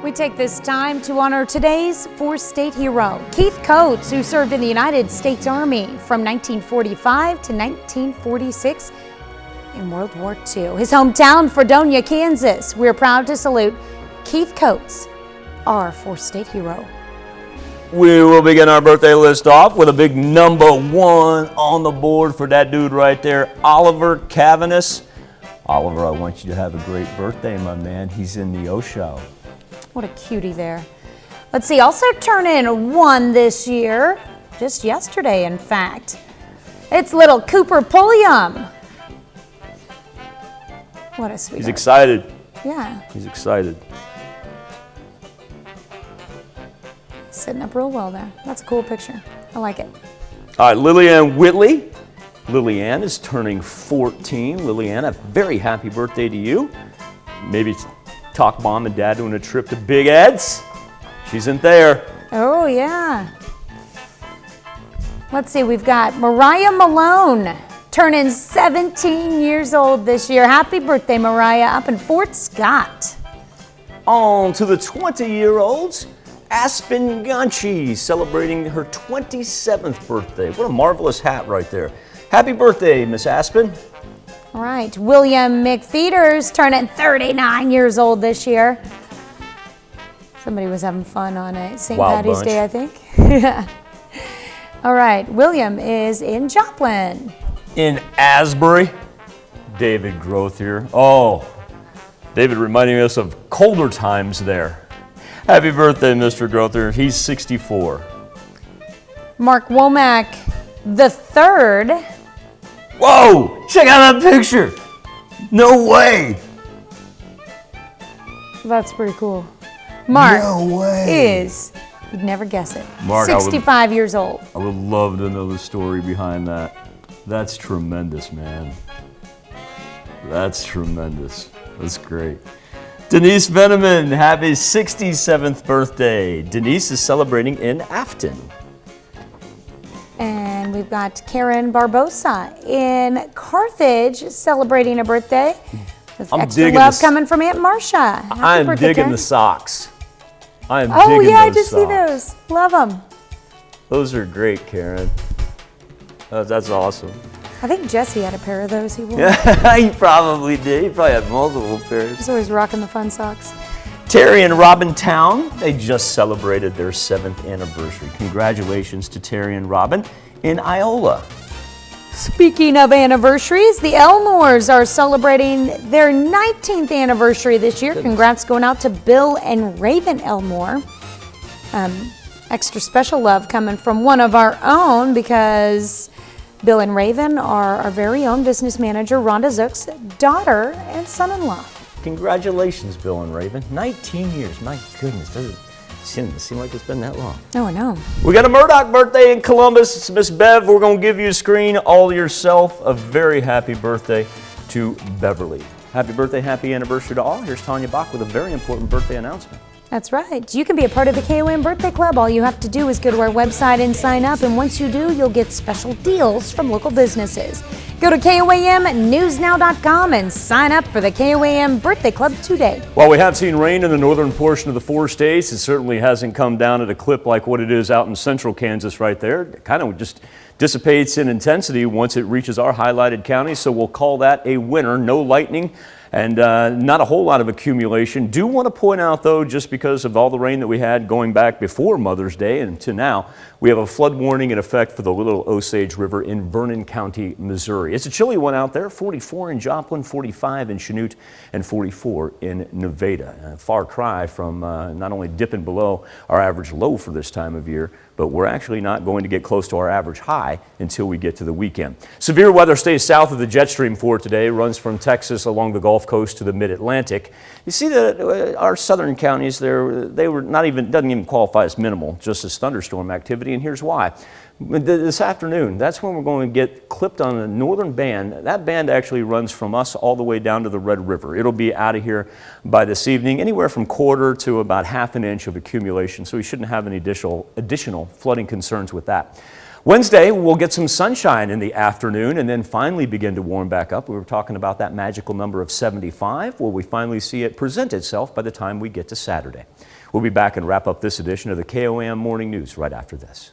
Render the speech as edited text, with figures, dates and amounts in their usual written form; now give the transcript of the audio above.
We take this time to honor today's four-state hero, Keith Coates, who served in the United States Army from 1945 to 1946 in World War II. His hometown, Fredonia, Kansas. We're proud to salute Keith Coates, our four-state hero. We will begin our birthday list off with a big number 1 on the board for that dude right there, Oliver Cavanis. Oliver, I want you to have a great birthday, my man. He's in the O Show. What a cutie there. Let's see, also turning 1 this year, just yesterday, in fact. It's little Cooper Pulliam. What a sweetheart. He's excited. Yeah. He's excited. Sitting up real well there. That's a cool picture. I like it. All right, Lillian Whitley. Lillian is turning 14. Lillian, a very happy birthday to you. Maybe talk mom and dad doing a trip to Big Ed's. She isn't there. Oh, yeah. Let's see, we've got Mariah Malone turning 17 years old this year. Happy birthday, Mariah, up in Fort Scott. On to the 20-year-olds. Aspen Gunchie celebrating her 27th birthday. What a marvelous hat right there. Happy birthday, Miss Aspen. All right, William McFeeters turning 39 years old this year. Somebody was having fun on a St. Patty's bunch. Day, I think. Yeah. All right, William is in Joplin. In Asbury, David Groth here. Oh, David reminding us of colder times there. Happy birthday, Mr. Grother. He's 64. Mark Womack the third. Whoa! Check out that picture! No way! That's pretty cool. Mark No way. is, you'd never guess it, Mark, 65 years old. I would love to know the story behind that. That's tremendous, man. That's tremendous. That's great. Denise Veneman, happy 67th birthday. Denise is celebrating in Afton. And we've got Karen Barbosa in Carthage celebrating a birthday. With extra love coming from Aunt Marcia. I am digging Karen. the socks. I am Oh digging yeah, I those just see socks. those. Love them. Those are great, Karen. That's awesome. I think Jesse had a pair of those he wore. He probably did. He probably had multiple pairs. He's always rocking the fun socks. Terry and Robin Town, they just celebrated their 7th anniversary. Congratulations to Terry and Robin in Iola. Speaking of anniversaries, the Elmores are celebrating their 19th anniversary this year. Congrats going out to Bill and Raven Elmore. Extra special love coming from one of our own because Bill and Raven are our very own business manager, Rhonda Zook's daughter and son-in-law. Congratulations, Bill and Raven. 19 yeyears, my goodness. Doesn't seem like it's been that long. Oh, I know. We got a Murdoch birthday in Columbus. It's Miss Bev. We're going to give you a screen all yourself. A very happy birthday to Beverly. Happy birthday, happy anniversary to all. Here's Tanya Bach with a very important birthday announcement. That's right. You can be a part of the KOM Birthday Club. All you have to do is go to our website and sign up. And once you do, you'll get special deals from local businesses. Go to KOAMnewsnow.com and sign up for the KOAM Birthday Club today. While we have seen rain in the northern portion of the 4 states, it certainly hasn't come down at a clip like what it is out in central Kansas right there. It kind of just dissipates in intensity once it reaches our highlighted counties, so we'll call that a winner. No lightning and not a whole lot of accumulation. Do want to point out, though, just because of all the rain that we had going back before Mother's Day and to now, we have a flood warning in effect for the Little Osage River in Vernon County, Missouri. It's a chilly one out there, 44 in Joplin, 45 in Chanute, and 44 in Nevada. A far cry from not only dipping below our average low for this time of year, but we're actually not going to get close to our average high until we get to the weekend. Severe weather stays south of the jet stream for today, runs from Texas along the Gulf Coast to the mid-Atlantic. You see that our southern counties, they were not even, doesn't even qualify as minimal, just as thunderstorm activity, and here's why. This afternoon, that's when we're going to get clipped on the northern band. That band actually runs from us all the way down to the Red River. It'll be out of here by this evening, anywhere from quarter to about half an inch of accumulation, so we shouldn't have any additional flooding concerns with that. Wednesday, we'll get some sunshine in the afternoon and then finally begin to warm back up. We were talking about that magical number of 75. Will we finally see it present itself by the time we get to Saturday? We'll be back and wrap up this edition of the KOAM Morning News right after this.